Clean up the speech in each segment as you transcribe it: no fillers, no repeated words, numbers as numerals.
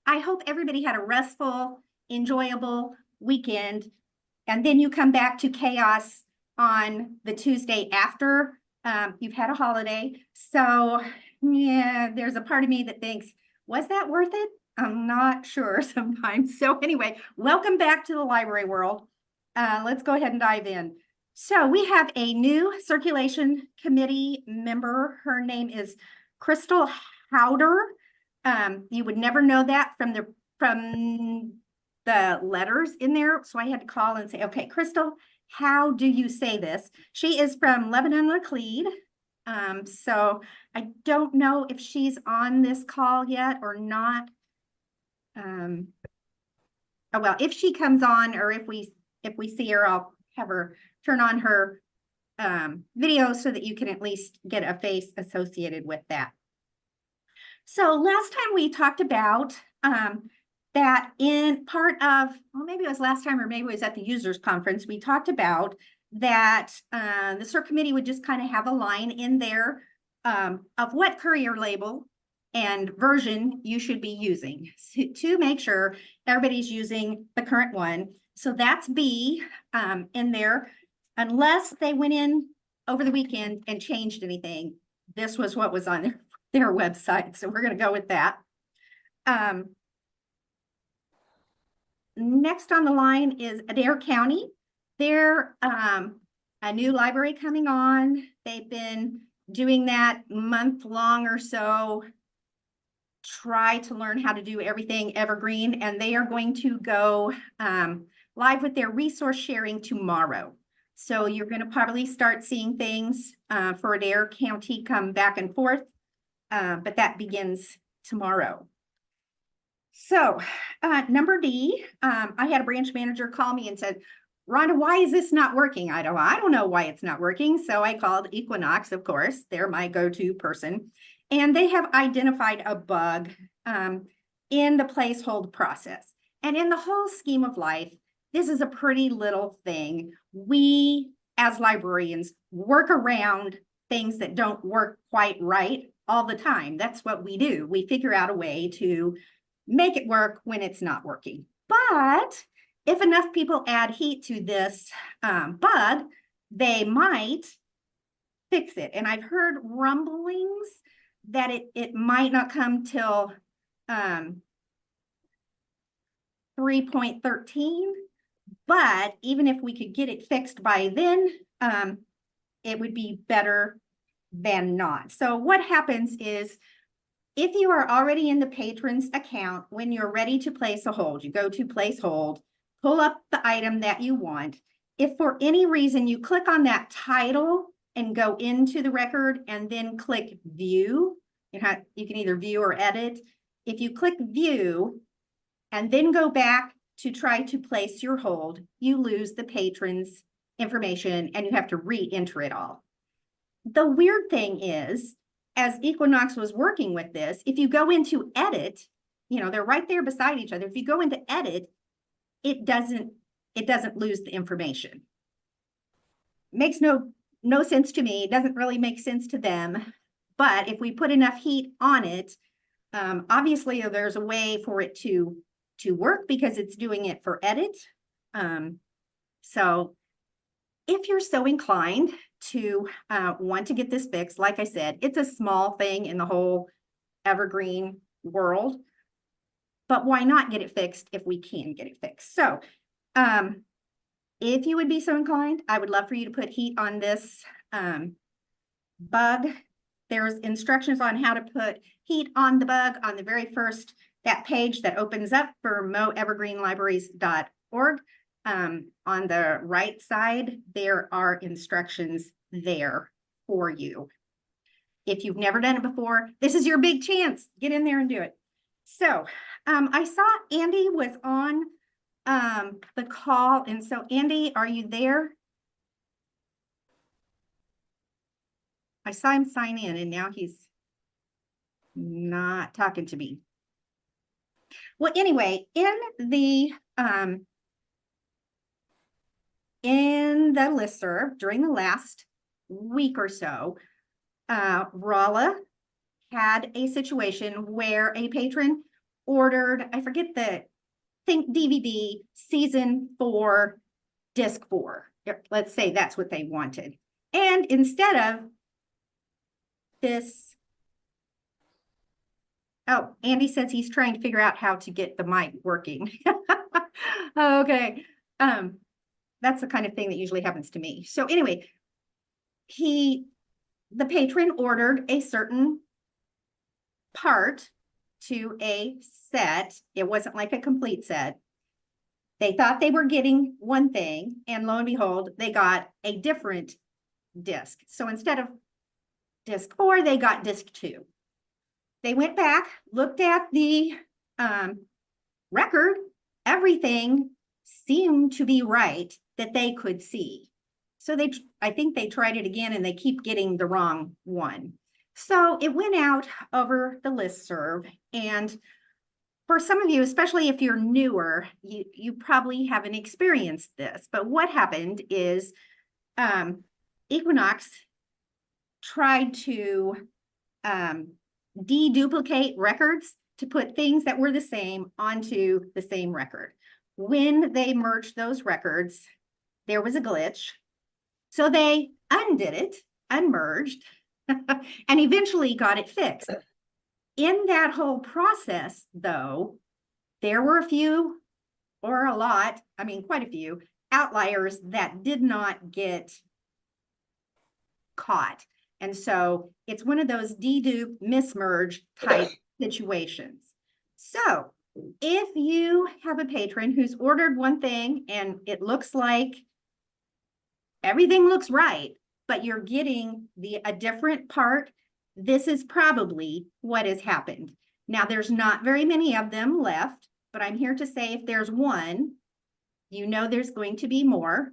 I hope everybody had a restful, enjoyable weekend, and then you come back to chaos on the Tuesday after you've had a holiday. So yeah, there's a part of me that thinks, was that worth it? I'm not sure sometimes. So anyway, welcome back to the library world. Let's go ahead and dive in. So we have a new circulation committee member. Her name is Crystal Howder. You would never know that from the letters in there. So I had to call and say, okay, Crystal, how do you say this? She is from Lebanon-Laclede. So I don't know if she's on this call yet or not. Oh, well, if she comes on or if we see her, I'll have her turn on her video so that you can at least get a face associated with that. So last time we talked about that in part of, well, maybe it was last time or maybe it was at the users conference, we talked about that the CERC committee would just kind of have a line in there of what courier label and version you should be using to make sure everybody's using the current one. So that's B in there, unless they went in over the weekend and changed anything. This was what was on their website. So we're going to go with that. Next on the line is Adair County. They're a new library coming on. They've been doing that month long or so, try to learn how to do everything evergreen, and they are going to go live with their resource sharing tomorrow. So you're going to probably start seeing things for Adair County come back and forth, but that begins tomorrow. So number D, I had a branch manager call me and said, Rhonda, why is this not working? I don't know why it's not working. So I called Equinox, of course, they're my go-to person. And they have identified a bug in the placehold process. And in the whole scheme of life, this is a pretty little thing. We, as librarians, work around things that don't work quite right all the time. That's what we do. We figure out a way to make it work when it's not working. But if enough people add heat to this bug, they might fix it. And I've heard rumblings that it might not come till 3.13, but even if we could get it fixed by then, it would be better than not. So what happens is, if you are already in the patron's account, when you're ready to place a hold, you go to place hold, pull up the item that you want. If for any reason you click on that title and go into the record and then click view, you can either view or edit. If you click view and then go back to try to place your hold, you lose the patron's information and you have to re-enter it all. The weird thing is, as Equinox was working with this, if you go into edit, they're right there beside each other. If you go into edit, it doesn't lose the information. Makes no sense to me. It doesn't really make sense to them. But if we put enough heat on it, obviously there's a way for it to work because it's doing it for edit. So if you're so inclined to want to get this fixed, like I said, it's a small thing in the whole evergreen world, but why not get it fixed if we can get it fixed? So if you would be so inclined, I would love for you to put heat on this bug. There's instructions on how to put heat on the bug on the very first, that page that opens up for moevergreenlibraries.org. On the right side, there are instructions there for you. If you've never done it before, this is your big chance. Get in there and do it. So I saw Andy was on the call. And so Andy, are you there? I saw him sign in and now he's not talking to me. Well, anyway, in the listserv during the last week or so, Rolla had a situation where a patron ordered, I forget think DVD season 4, disc 4. Let's say that's what they wanted. And instead of this, oh, Andy says he's trying to figure out how to get the mic working. Okay. That's the kind of thing that usually happens to me. So anyway, the patron ordered a certain part to a set. It wasn't like a complete set. They thought they were getting one thing, and lo and behold, they got a different disc. So instead of disc 4, they got disc 2. They went back, looked at the record. Everything seemed to be right that they could see. So I think they tried it again, and they keep getting the wrong one. So it went out over the listserv, and for some of you, especially if you're newer, you probably haven't experienced this. But what happened is Equinox tried to deduplicate records to put things that were the same onto the same record. When they merged those records, there was a glitch. So they undid it, unmerged, and eventually got it fixed. In that whole process, though, there were a few, or a lot, I mean, quite a few outliers that did not get caught. And so it's one of those dedupe mismerge type situations. So if you have a patron who's ordered one thing and it looks like everything looks right, but you're getting a different part, this is probably what has happened. Now, there's not very many of them left, but I'm here to say if there's one, you know there's going to be more.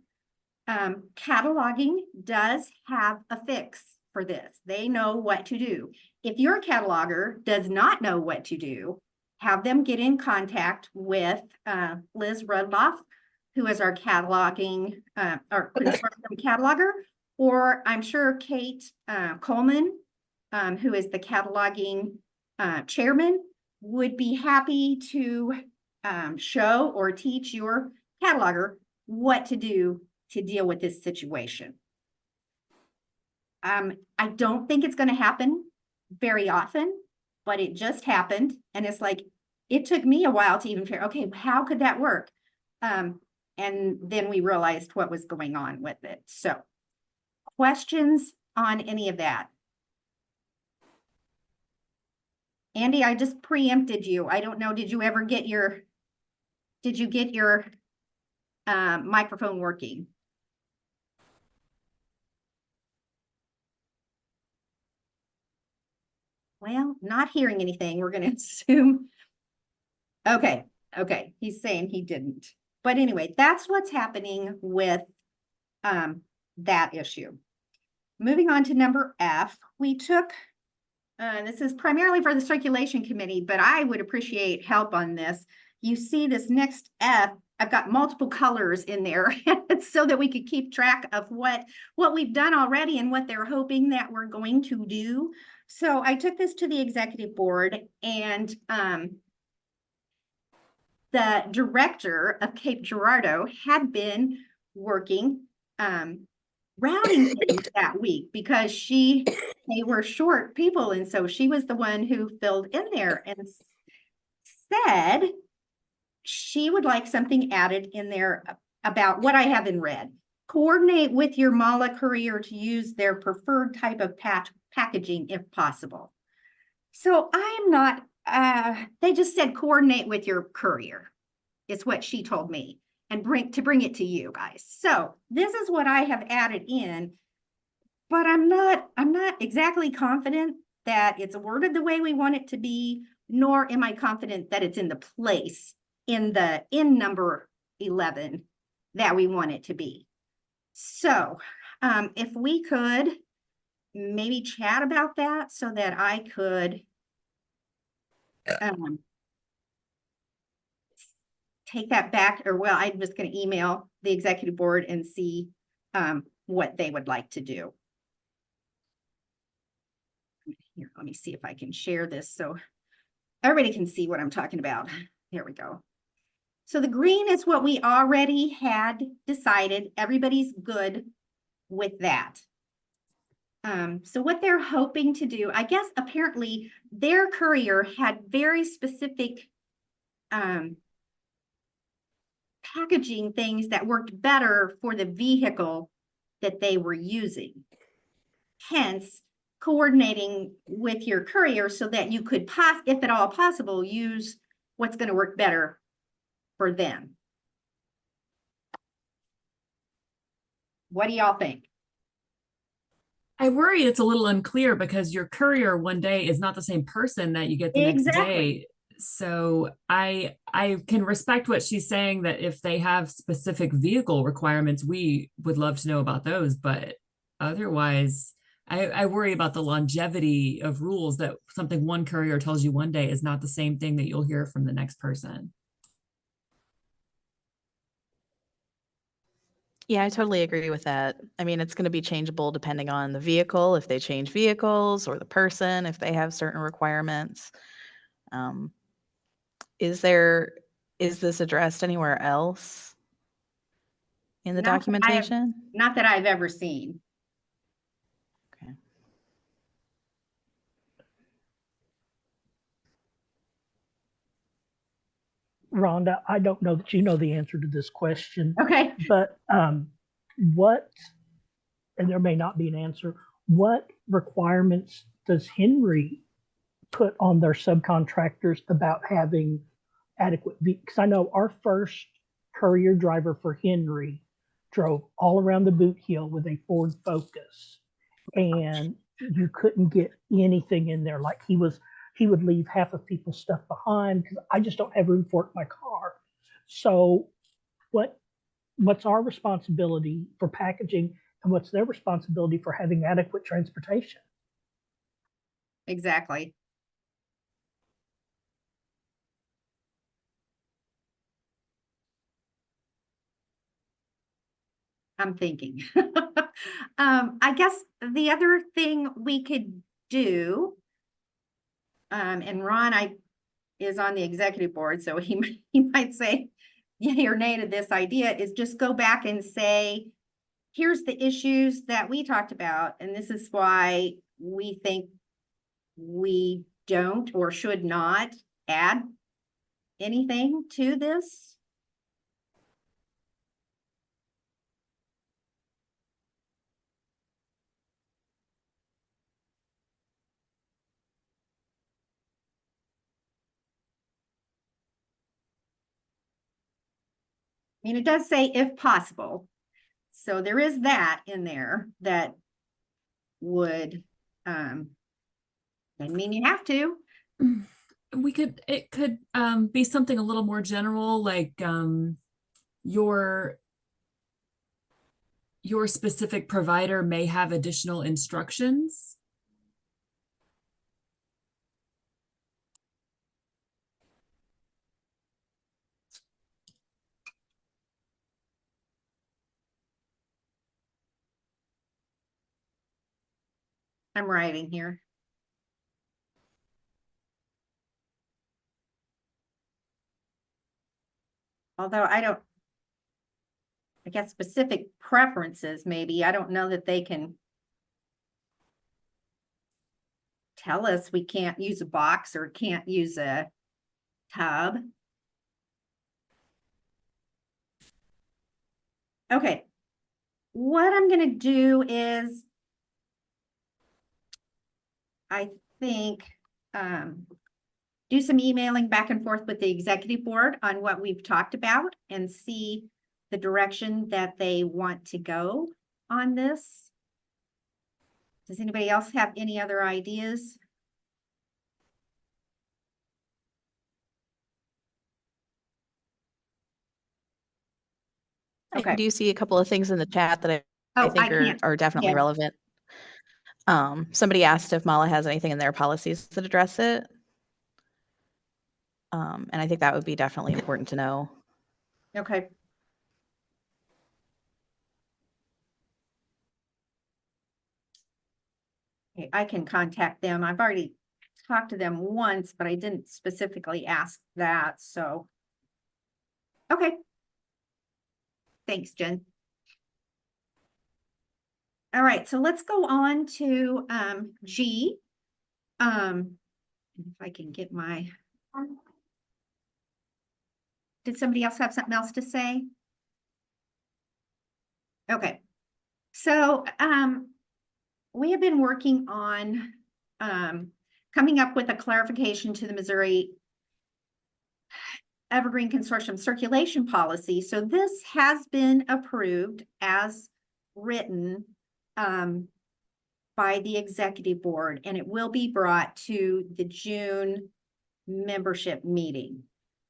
Cataloging does have a fix for this. They know what to do. If your cataloger does not know what to do, have them get in contact with Liz Rudloff, who is our cataloging, our consortium cataloger, or I'm sure Kate Coleman, who is the cataloging chairman, would be happy to show or teach your cataloger what to do to deal with this situation. I don't think it's going to happen very often, but it just happened. And it's like, it took me a while to even figure, okay, how could that work? And then we realized what was going on with it. So questions on any of that? Andy, I just preempted you. I don't know, did you get your microphone working? Well, not hearing anything, we're going to assume. Okay, he's saying he didn't. But anyway, that's what's happening with that issue. Moving on to number F, we took, this is primarily for the circulation committee, but I would appreciate help on this. You see this next F, I've got multiple colors in there so that we could keep track of what we've done already and what they're hoping that we're going to do. So I took this to the executive board, and the director of Cape Girardeau had been working routing things that week because they were short people, and so she was the one who filled in there and said she would like something added in there about what I have in red. Coordinate with your MALA courier to use their preferred type of packaging if possible. So I'm not, they just said coordinate with your courier. It's what she told me, and bring it to you guys. So this is what I have added in, but I'm not exactly confident that it's worded the way we want it to be, nor am I confident that it's in the place in number 11 that we want it to be. So if we could maybe chat about that so that I could take that back, or well, I'm just going to email the executive board and see what they would like to do. Here, let me see if I can share this so everybody can see what I'm talking about. Here we go. So the green is what we already had decided. Everybody's good with that. So what they're hoping to do, I guess apparently their courier had very specific packaging things that worked better for the vehicle that they were using. Hence, coordinating with your courier so that you could, if at all possible, use what's going to work better for them. What do y'all think? I worry it's a little unclear because your courier one day is not the same person that you get the next Exactly. day. So I can respect what she's saying that if they have specific vehicle requirements, we would love to know about those. But otherwise, I worry about the longevity of rules that something one courier tells you one day is not the same thing that you'll hear from the next person. Yeah, I totally agree with that. I mean, it's going to be changeable depending on the vehicle, if they change vehicles, or the person, if they have certain requirements. Um, is this addressed anywhere else in the documentation? Not that I've ever seen. Okay. Rhonda, I don't know that you know the answer to this question, Okay. but what, and there may not be an answer, what requirements does Henry put on their subcontractors about having adequate, because I know our first courier driver for Henry drove all around the Boot Hill with a Ford Focus, and you couldn't get anything in there. Like he would leave half of people's stuff behind because I just don't have room for it in my car. So what's our responsibility for packaging, and what's their responsibility for having adequate transportation? Exactly. I'm thinking. I guess the other thing we could do, and Ron, is on the executive board, so he might say yay or nay to this idea, is just go back and say, here's the issues that we talked about, and this is why we think we don't or should not add anything to this. I mean, it does say if possible. So there is that in there that would, doesn't mean you have to. It could be something a little more general, like your specific provider may have additional instructions. I'm writing here. Although I guess specific preferences, maybe, I don't know that they can tell us we can't use a box or can't use a tub. Okay, what I'm gonna do is, I think, do some emailing back and forth with the executive board on what we've talked about and see the direction that they want to go on this. Does anybody else have any other ideas? Okay. I do see a couple of things in the chat that I Oh, think are definitely yeah. relevant. Somebody asked if Mala has anything in their policies that address it. And I think that would be definitely important to know. Okay. Okay, I can contact them. I've already talked to them once, but I didn't specifically ask that, so. Okay. Thanks, Jen. All right, so let's go on to G. If I can get my. Did somebody else have something else to say? Okay, so we have been working on coming up with a clarification to the Missouri Evergreen Consortium circulation policy. So this has been approved as written by the executive board, and it will be brought to the June membership meeting.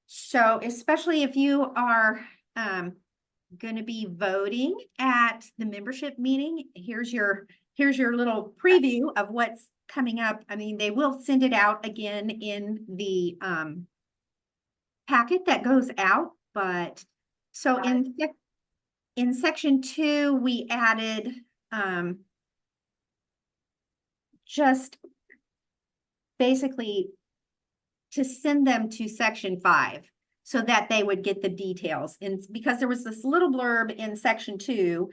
So especially if you are going to be voting at the membership meeting, here's your little preview of what's coming up. I mean, they will send it out again in the packet that goes out, but so in section 2, we added just basically to send them to section 5 so that they would get the details. And because there was this little blurb in section 2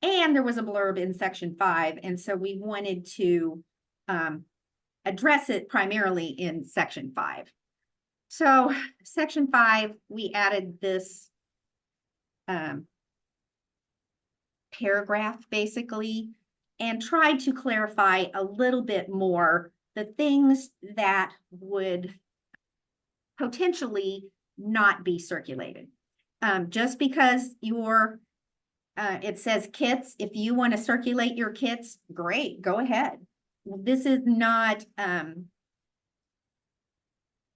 and there was a blurb in section 5. And so we wanted to address it primarily in section 5. So section 5, we added this paragraph basically, and tried to clarify a little bit more the things that would potentially not be circulated. Just because it says kits, if you want to circulate your kits, great, go ahead. This is not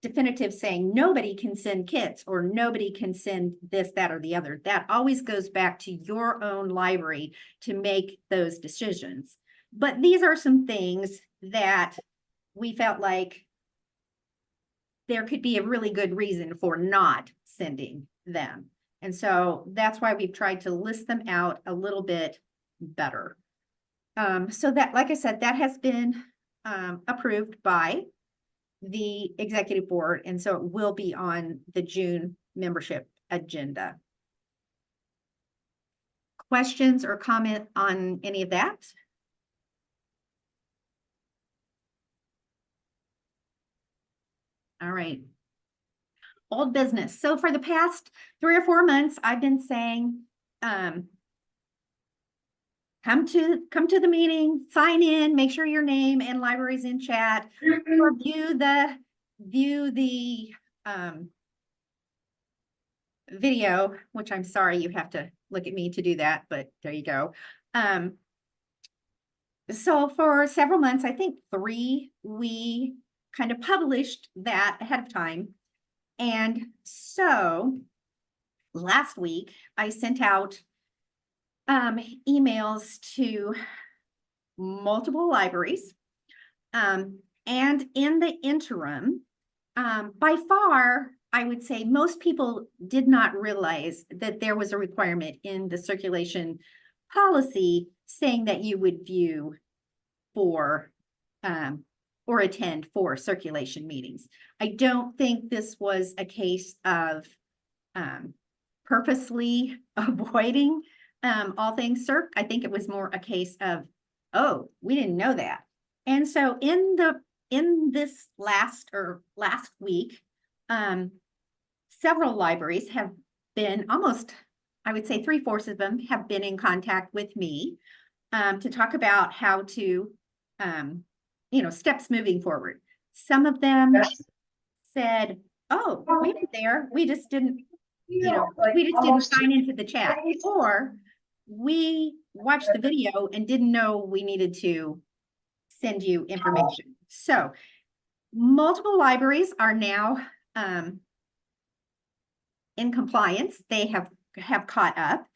definitive saying nobody can send kits or nobody can send this, that, or the other. That always goes back to your own library to make those decisions. But these are some things that we felt like there could be a really good reason for not sending them. And so that's why we've tried to list them out a little bit better. So that, like I said, that has been approved by the executive board, and so it will be on the June membership agenda. Questions or comment on any of that? All right. Old business. So for the past 3 or 4 months, I've been saying, come to the meeting, sign in, make sure your name and library's in chat, or view the video, which I'm sorry you have to look at me to do that, but there you go. So for several months, I think 3, we kind of published that ahead of time. And so last week I sent out emails to multiple libraries. And in the interim, by far, I would say most people did not realize that there was a requirement in the circulation policy saying that you would view for or attend for circulation meetings. I don't think this was a case of purposely avoiding all things circ. I think it was more a case of, oh, we didn't know that. And so in this last week, several libraries have been almost, I would say 3/4 of them have been in contact with me to talk about how to, steps moving forward. Some of them said, oh, we were there, we just didn't, we just didn't sign into the chat, or we watched the video and didn't know we needed to send you information. So multiple libraries are now in compliance. They have caught up.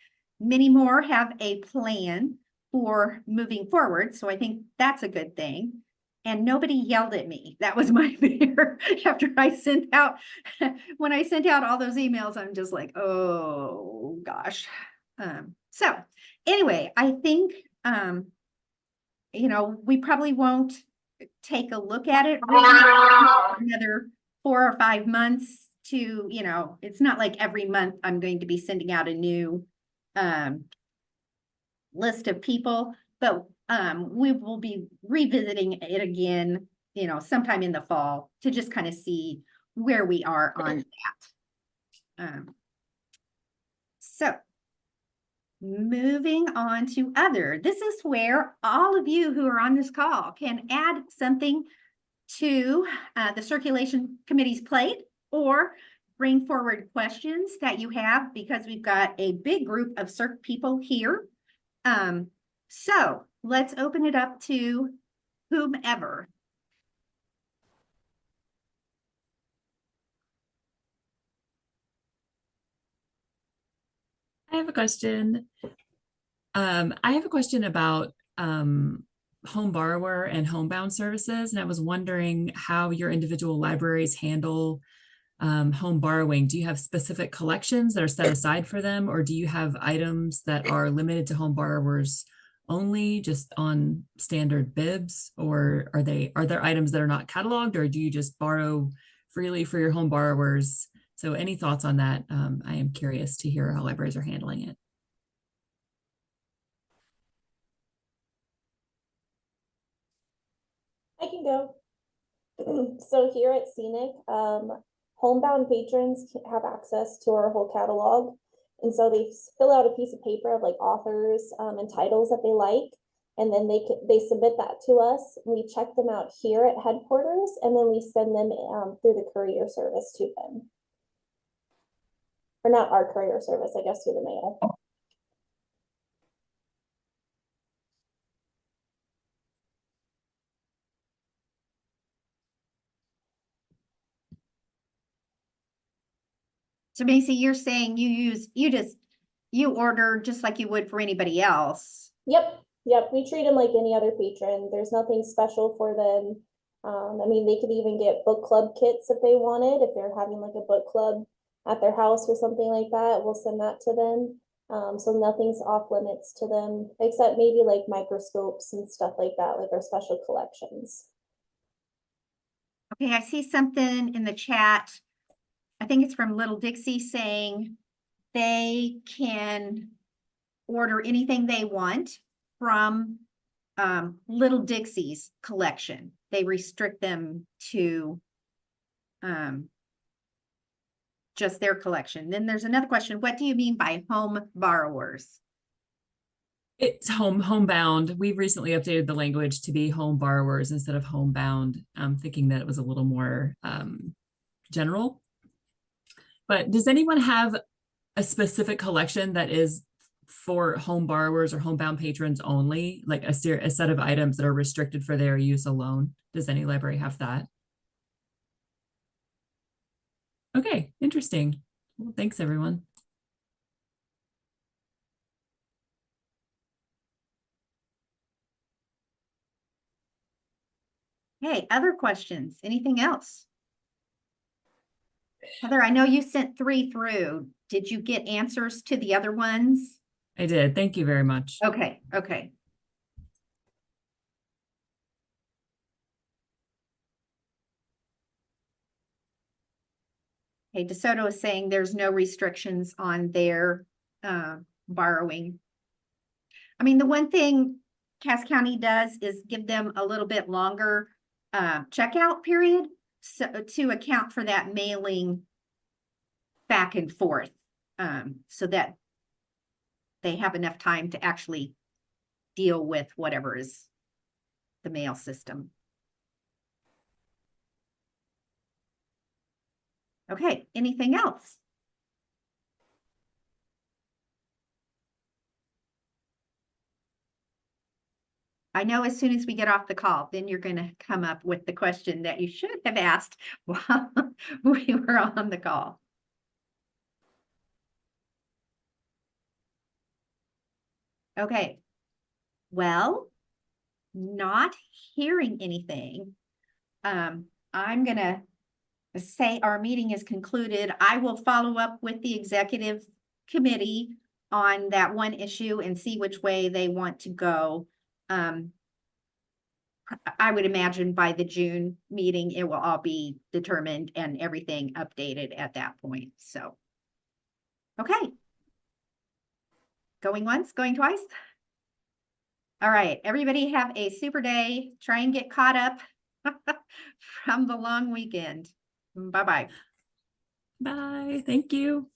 Many more have a plan for moving forward. So I think that's a good thing. And nobody yelled at me. That was my fear after I sent out, when I sent out all those emails, I'm just like, oh gosh. So anyway, I think, we probably won't take a look at it. Really another 4 or 5 months to, you know, it's not like every month I'm going to be sending out a new list of people, but we will be revisiting it again, you know, sometime in the fall to just kind of see where we are on that. So moving on to other, this is where all of you who are on this call can add something to the circulation committee's plate or bring forward questions that you have, because we've got a big group of circ people here. So let's open it up to whomever. I have a question. I have a question about home borrower and homebound services, and I was wondering how your individual libraries handle home borrowing. Do you have specific collections that are set aside for them, or do you have items that are limited to home borrowers only, just on standard bibs, or are there items that are not cataloged, or do you just borrow freely for your home borrowers? So any thoughts on that? I am curious to hear how libraries are handling it. I can go. So here at Scenic, homebound patrons have access to our whole catalog. And so they fill out a piece of paper of like authors and titles that they like. And then they submit that to us. We check them out here at headquarters, and then we send them through the courier service to them. Or not our courier service, I guess, through the mail. So Macy, you're saying you order just like you would for anybody else. Yep. We treat them like any other patron. There's nothing special for them. I mean, they could even get book club kits if they wanted. If they're having like a book club at their house or something like that, we'll send that to them. So nothing's off limits to them, except maybe like microscopes and stuff like that, like our special collections. Okay, I see something in the chat. I think it's from Little Dixie saying they can order anything they want from Little Dixie's collection. They restrict them to just their collection. Then there's another question. What do you mean by home borrowers? It's homebound. We've recently updated the language to be home borrowers instead of homebound. I'm thinking that it was a little more general. But does anyone have a specific collection that is for home borrowers or homebound patrons only, like a set of items that are restricted for their use alone? Does any library have that? Okay, interesting. Well, thanks, everyone. Hey, other questions? Anything else? Heather, I know you sent 3 through. Did you get answers to the other ones? I did. Thank you very much. Okay. Hey, DeSoto is saying there's no restrictions on their borrowing. I mean, the one thing Cass County does is give them a little bit longer checkout period, so to account for that mailing back and forth, so that they have enough time to actually deal with whatever is the mail system. Okay, anything else? I know as soon as we get off the call, then you're going to come up with the question that you should have asked while we were on the call. Okay. Well, not hearing anything. I'm going to say our meeting is concluded. I will follow up with the executive committee on that one issue and see which way they want to go. I would imagine by the June meeting, it will all be determined and everything updated at that point, so. Okay. Going once, going twice? All right, everybody have a super day. Try and get caught up from the long weekend. Bye-bye. Bye. Thank you.